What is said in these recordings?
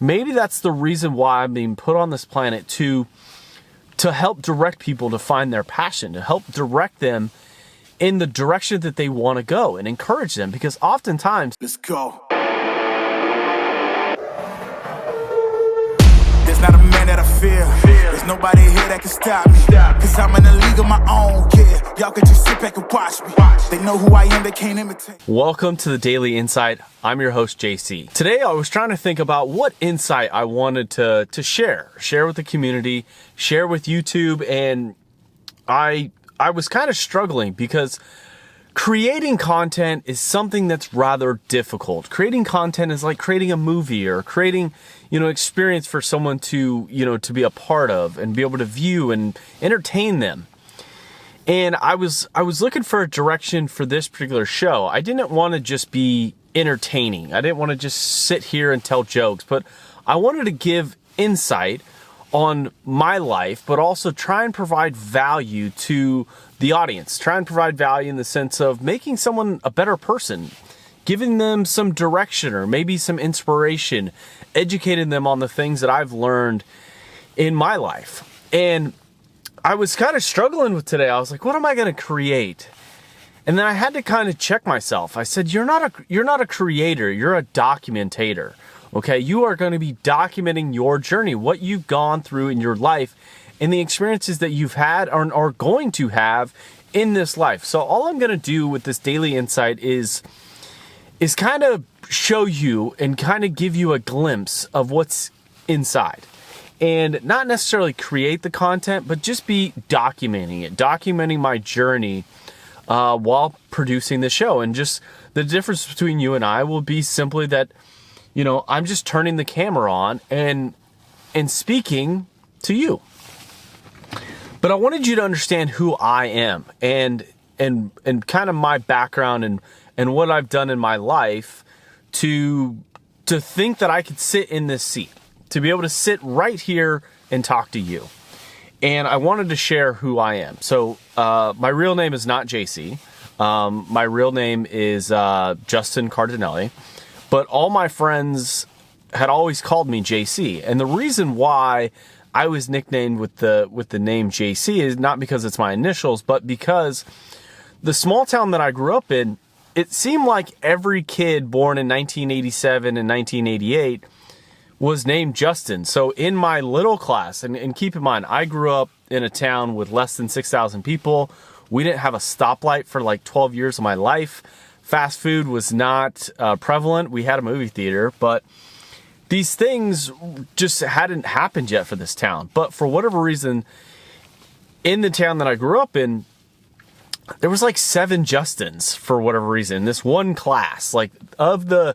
Maybe that's the reason why I'm being put on this planet to help direct people to find their passion, to help direct them in the direction that they want to go and encourage them, because oftentimes, let's go. There's not a man that I fear. There's nobody here that can stop me. Cause I'm in a league of my own, yeah. Y'all can just sit back and watch me. They know who I am, they can't imitate. Welcome to the Daily Insight. I'm your host, JC. Today I was trying to think about what insight I wanted to share with the community, share with YouTube, and I was kind of struggling because creating content is something that's rather difficult. Creating content is like creating a movie or creating, experience for someone to be a part of and be able to view and entertain them. And I was looking for a direction for this particular show. I didn't want to just be entertaining. I didn't want to just sit here and tell jokes, but I wanted to give insight on my life, but also try and provide value to the audience. Try and provide value in the sense of making someone a better person, giving them some direction or maybe some inspiration, educating them on the things that I've learned in my life. And I was kind of struggling with today. I was like, what am I going to create? And then I had to kind of check myself. I said, you're not a creator, you're a documentator. Okay, you are going to be documenting your journey, what you've gone through in your life, and the experiences that you've had or are going to have in this life. So all I'm going to do with this daily insight is kind of show you and kind of give you a glimpse of what's inside. And not necessarily create the content, but just be documenting it, documenting my journey while producing the show. And just the difference between you and I will be simply that I'm just turning the camera on and speaking to you. But I wanted you to understand who I am and kind of my background and what I've done in my life to think that I could sit in this seat, to be able to sit right here and talk to you. And I wanted to share who I am. So my real name is not JC. My real name is Justin Cardinelli. But all my friends had always called me JC. And the reason why I was nicknamed with the name JC is not because it's my initials, but because the small town that I grew up in, it seemed like every kid born in 1987 and 1988 was named Justin. So in my little class, and keep in mind, I grew up in a town with less than 6,000 people. We didn't have a stoplight for like 12 years of my life. Fast food was not prevalent. We had a movie theater, but these things just hadn't happened yet for this town. But for whatever reason, in the town that I grew up in, there was like 7 Justins for whatever reason. This one class, like of the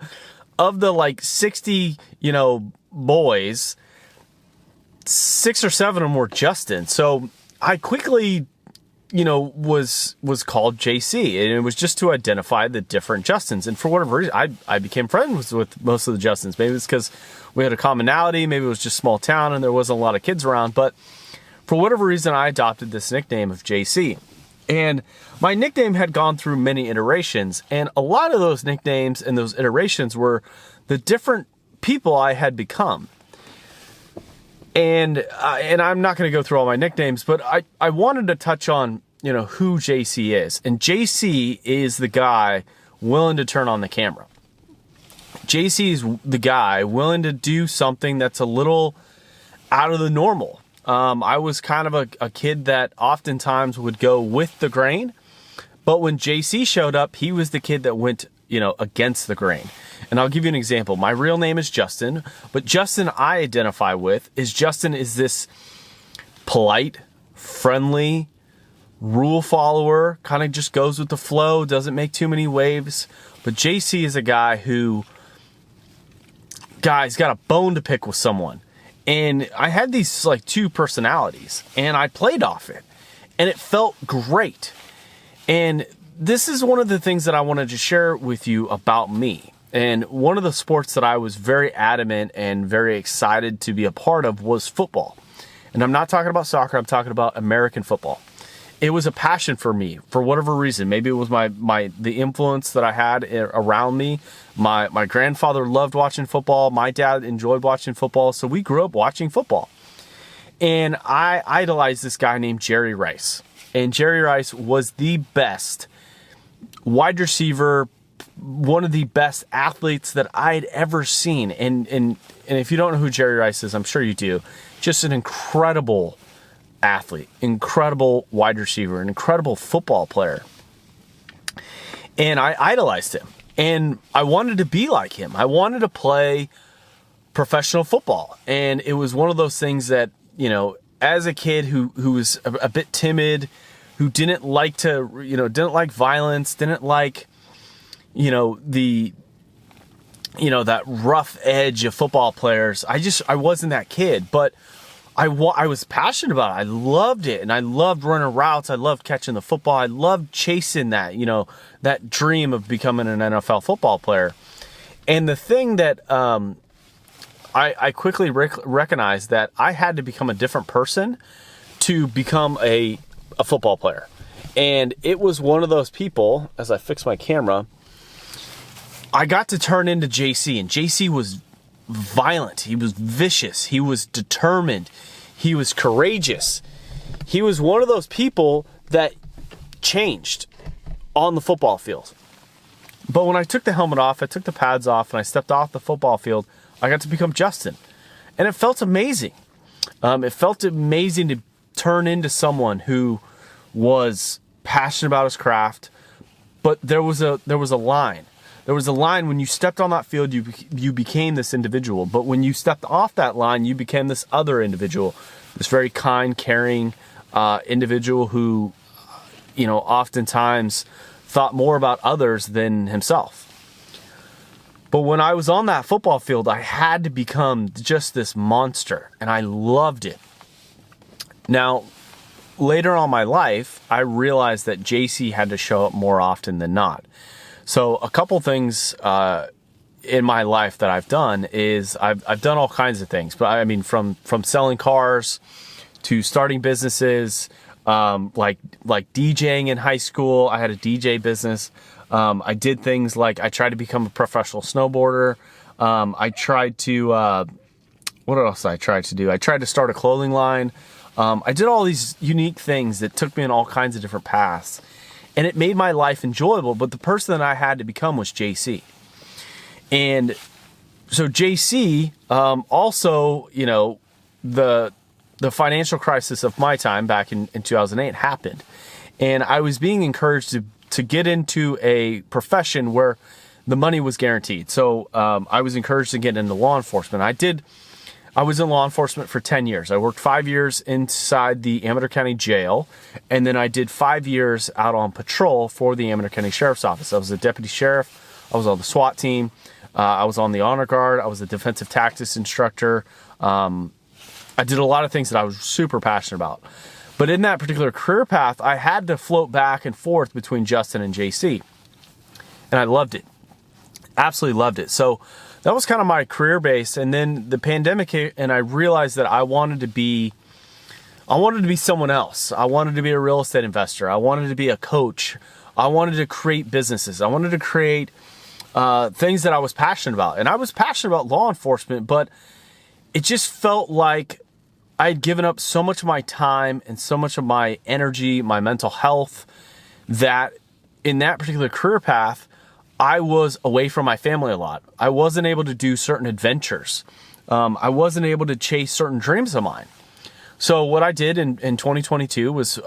like 60, boys, 6 or 7 of them were Justin. So I quickly was called JC, and it was just to identify the different Justins. And for whatever reason, I became friends with most of the Justins. Maybe it's because we had a commonality. Maybe it was just small town and there wasn't a lot of kids around. But for whatever reason, I adopted this nickname of JC. And my nickname had gone through many iterations. And a lot of those nicknames and those iterations were the different people I had become. And I'm not going to go through all my nicknames, but I wanted to touch on, who JC is. And JC is the guy willing to turn on the camera. JC is the guy willing to do something that's a little out of the normal. I was kind of a kid that oftentimes would go with the grain. But when JC showed up, he was the kid that went, against the grain. And I'll give you an example. My real name is Justin, but Justin I identify with is this polite, friendly, rule follower, kind of just goes with the flow, doesn't make too many waves. But JC is a guy who, got a bone to pick with someone. And I had these like 2 personalities, and I played off it, and it felt great. And this is one of the things that I wanted to share with you about me. And one of the sports that I was very adamant and very excited to be a part of was football. And I'm not talking about soccer, I'm talking about American football. it was a passion for me for whatever reason. Maybe it was the influence that I had around me. My grandfather loved watching football. My dad enjoyed watching football. So we grew up watching football. And I idolized this guy named Jerry Rice. And Jerry Rice was the best wide receiver, one of the best athletes that I'd ever seen. And if you don't know who Jerry Rice is, I'm sure you do. Just an incredible athlete, incredible wide receiver, an incredible football player. And I idolized him. And I wanted to be like him. I wanted to play professional football. And it was one of those things that, you know, as a kid who was a bit timid, who didn't like didn't like violence, didn't like, that rough edge of football players. I wasn't that kid, but I was passionate about it. I loved it. And I loved running routes. I loved catching the football. I loved chasing that, that dream of becoming an NFL football player. And the thing that, I quickly recognized that I had to become a different person to become a football player. And it was one of those people, as I fix my camera, I got to turn into JC, and JC was violent. He was vicious. He was determined. He was courageous. He was one of those people that changed on the football field. But when I took the helmet off, I took the pads off, and I stepped off the football field, I got to become Justin. And it felt amazing. It felt amazing to turn into someone who was passionate about his craft, but there was a line. There was a line when you stepped on that field, you became this individual. But when you stepped off that line, you became this other individual, this very kind, caring individual who, oftentimes thought more about others than himself. But when I was on that football field, I had to become just this monster, and I loved it. Now, later on in my life, I realized that JC had to show up more often than not. So a couple things in my life that I've done is I've done all kinds of things. But I mean, from selling cars to starting businesses, like DJing in high school. I had a DJ business. I did things like I tried to become a professional snowboarder. I tried to, what else I tried to do? I tried to start a clothing line. I did all these unique things that took me in all kinds of different paths. And it made my life enjoyable, but the person that I had to become was JC. And so JC, also, the financial crisis of my time back in 2008 happened. And I was being encouraged to get into a profession where the money was guaranteed. So I was encouraged to get into law enforcement. I was in law enforcement for 10 years. I worked 5 years inside the Amador County Jail, and then I did 5 years out on patrol for the Amador County Sheriff's Office. I was a deputy sheriff. I was on the SWAT team. I was on the honor guard. I was a defensive tactics instructor. I did a lot of things that I was super passionate about. But in that particular career path, I had to float back and forth between Justin and JC. And I loved it. Absolutely loved it. So that was kind of my career base. And then the pandemic hit, and I realized that I wanted to be someone else. I wanted to be a real estate investor. I wanted to be a coach. I wanted to create businesses. I wanted to create things that I was passionate about. And I was passionate about law enforcement, but it just felt like I had given up so much of my time and so much of my energy, my mental health, that in that particular career path, I was away from my family a lot. I wasn't able to do certain adventures. I wasn't able to chase certain dreams of mine. So what I did in 2022 was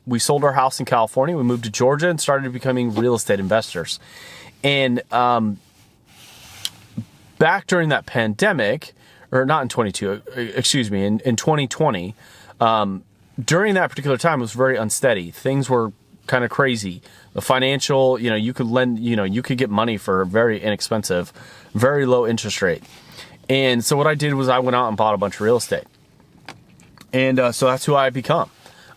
we sold our house in California. We moved to Georgia and started becoming real estate investors. And back during that pandemic, or not in 2020, during that particular time, it was very unsteady. Things were kind of crazy. The financial, you could get money for very inexpensive, very low interest rate. And so what I did was I went out and bought a bunch of real estate. And so that's who I become.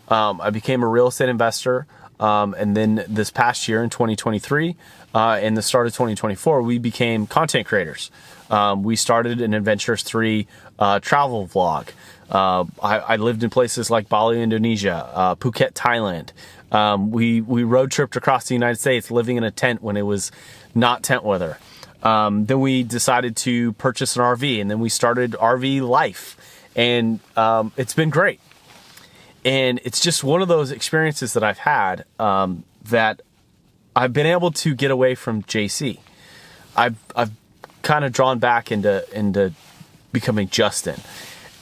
I became a real estate investor. And then this past year in 2023, and the start of 2024, we became content creators. We started an Adventurous 3 travel vlog. I lived in places like Bali, Indonesia, Phuket, Thailand. We road tripped across the United States living in a tent when it was not tent weather. Then we decided to purchase an RV, and then we started RV life. And it's been great. And it's just one of those experiences that I've had that I've been able to get away from JC. I've kind of drawn back into becoming Justin.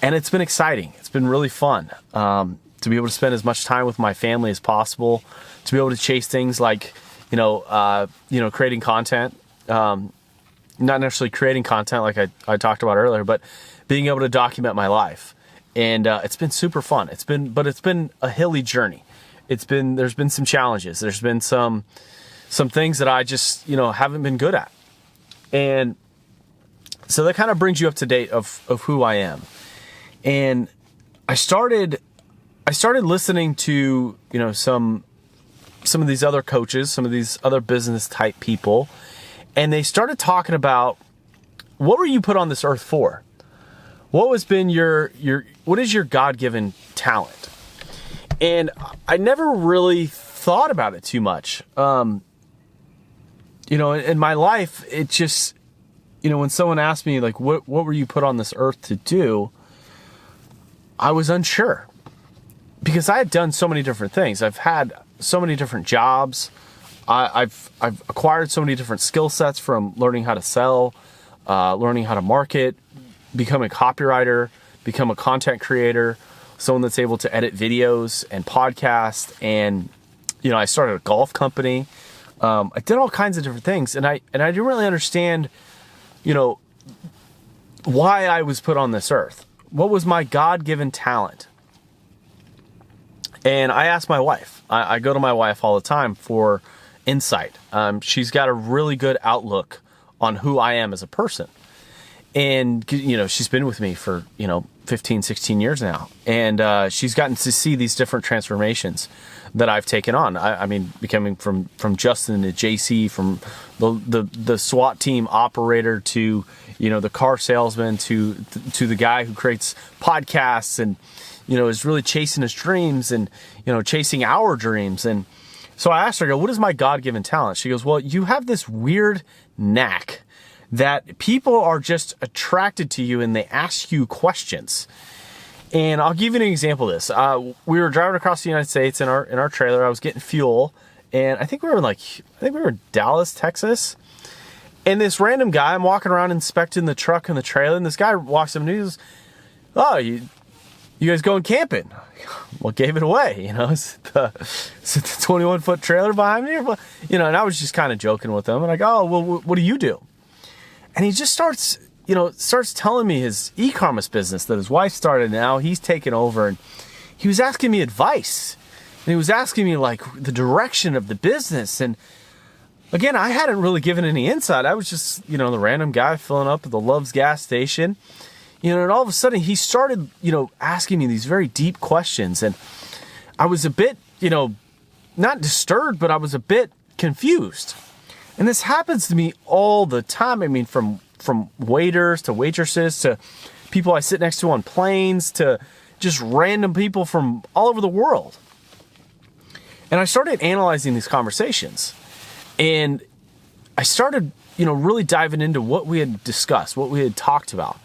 And it's been exciting. It's been really fun to be able to spend as much time with my family as possible, to be able to chase things like, creating content. Not necessarily creating content like I talked about earlier, but being able to document my life. And it's been super fun. It's been a hilly journey. There's been some challenges. There's been some things that I just, haven't been good at. And so that kind of brings you up to date of who I am. And I started listening to, some of these other coaches, some of these other business type people, and they started talking about, what were you put on this earth for? What has been what is your God-given talent? And I never really thought about it too much. In my life, it just, when someone asked me, like, what were you put on this earth to do? I was unsure, because I had done so many different things. I've had so many different jobs. I've acquired so many different skill sets, from learning how to sell, learning how to market, become a copywriter, become a content creator, someone that's able to edit videos and podcasts. And, I started a golf company. I did all kinds of different things, and I didn't really understand, why I was put on this earth. What was my God-given talent? And I asked my wife. I go to my wife all the time for insight. She's got a really good outlook on who I am as a person. And, she's been with me for, 15, 16 years now. And she's gotten to see these different transformations that I've taken on. I mean, becoming from Justin to JC, from the SWAT team operator to, the car salesman to the guy who creates podcasts and, is really chasing his dreams and, chasing our dreams. And so I asked her, I go, what is my God-given talent? She goes, well, you have this weird knack that people are just attracted to you and they ask you questions. And I'll give you an example of this. We were driving across the United States in our trailer. I was getting fuel, and I think we were in Dallas, Texas. And this random guy, I'm walking around inspecting the truck and the trailer, and this guy walks up and he goes, "Oh, you guys going camping?" Well, gave it away, Is it the 21-foot trailer behind me? And I was just kind of joking with him, and I go, "Oh, well, what do you do?" And he just starts telling me his e-commerce business that his wife started. Now he's taken over, and he was asking me advice, and he was asking me like the direction of the business. And again, I hadn't really given any insight. I was just, the random guy filling up at the Love's gas station, and all of a sudden he started, asking me these very deep questions. And I was a bit, not disturbed, but I was a bit confused. And this happens to me all the time. I mean, from waiters to waitresses to people I sit next to on planes to just random people from all over the world. And I started analyzing these conversations. And I started, really diving into what we had discussed, what we had talked about.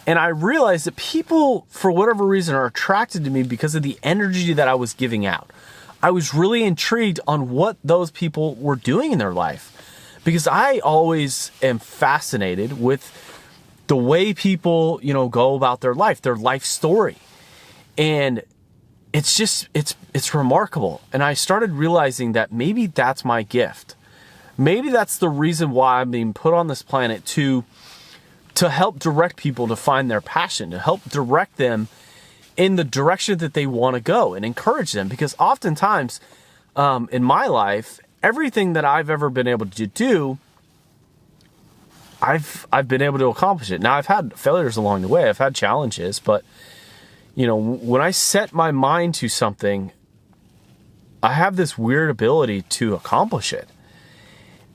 And I realized that people, for whatever reason, are attracted to me because of the energy that I was giving out. I was really intrigued on what those people were doing in their life, because I always am fascinated with the way people, go about their life story. And it's just, it's remarkable. And I started realizing that maybe that's my gift. Maybe that's the reason why I'm being put on this planet, to help direct people to find their passion, to help direct them in the direction that they want to go and encourage them. Because oftentimes in my life, everything that I've ever been able to do, I've been able to accomplish it. Now, I've had failures along the way. I've had challenges, but when I set my mind to something, I have this weird ability to accomplish it.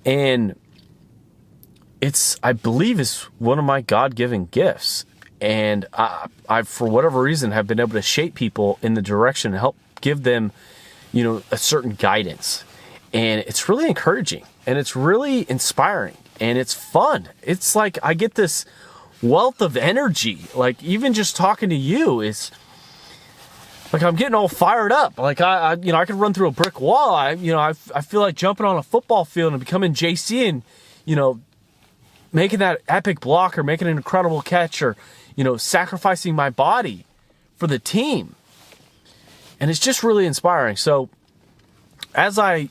And I believe it's one of my God-given gifts. And I, for whatever reason, have been able to shape people in the direction and help give them, a certain guidance. And it's really encouraging and it's really inspiring and it's fun. It's like I get this wealth of energy. Like even just talking to you is like I'm getting all fired up. Like I could run through a brick wall. I feel like jumping on a football field and becoming JC and making that epic block or making an incredible catch or sacrificing my body for the team. And it's just really inspiring. So as I,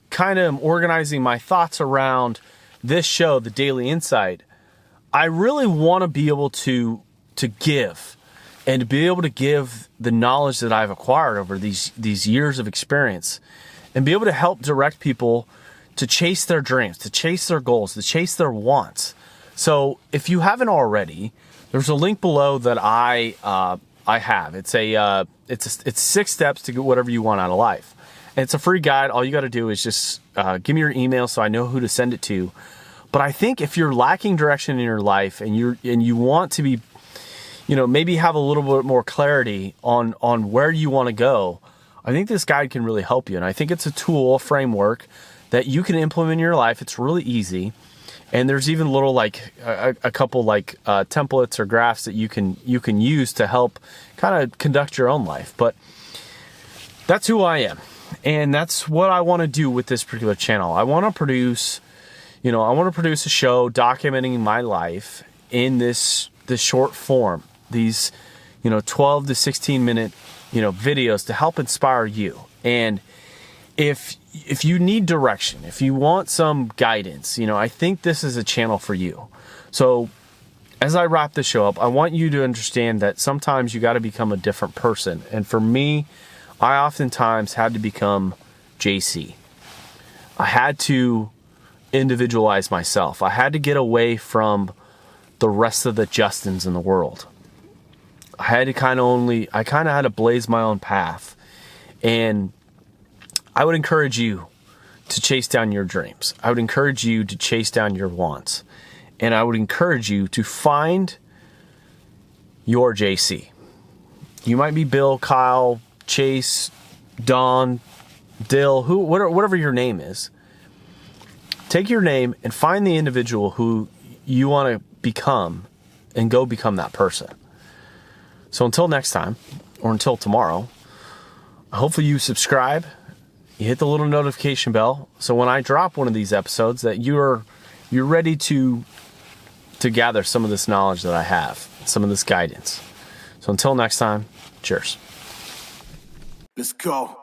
kind of am organizing my thoughts around this show, The Daily Insight, I really want to be able to give and to be able to give the knowledge that I've acquired over these years of experience and be able to help direct people to chase their dreams, to chase their goals, to chase their wants. So if you haven't already, there's a link below that I have. It's 6 steps to get whatever you want out of life. And it's a free guide. All you got to do is just give me your email so I know who to send it to. But I think if you're lacking direction in your life and you want to be, maybe have a little bit more clarity on where you want to go, I think this guide can really help you. And I think it's a tool, a framework that you can implement in your life. It's really easy. And there's even little a couple templates or graphs that you can use to help kind of conduct your own life. But that's who I am. And that's what I want to do with this particular channel. I want to produce, a show documenting my life in this short form, these, 12 to 16 minute, videos to help inspire you. And if you need direction, if you want some guidance, I think this is a channel for you. So as I wrap this show up, I want you to understand that sometimes you got to become a different person. And for me, I oftentimes had to become JC. I had to individualize myself. I had to get away from the rest of the Justins in the world. I had to kind of had to blaze my own path. And I would encourage you to chase down your dreams. I would encourage you to chase down your wants. And I would encourage you to find your JC. You might be Bill, Kyle, Chase, Don, Dill, whatever your name is. Take your name and find the individual who you want to become and go become that person. So until next time, or until tomorrow, hopefully you subscribe, you hit the little notification bell, so when I drop one of these episodes that you're ready to gather some of this knowledge that I have, some of this guidance. So until next time, cheers. Let's go.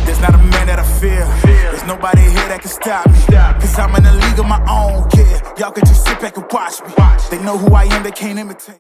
There's not a man that I fear. There's nobody here that can stop me. Cause I'm in a league of my own, yeah. Y'all can just sit back and watch me. They know who I am, they can't imitate.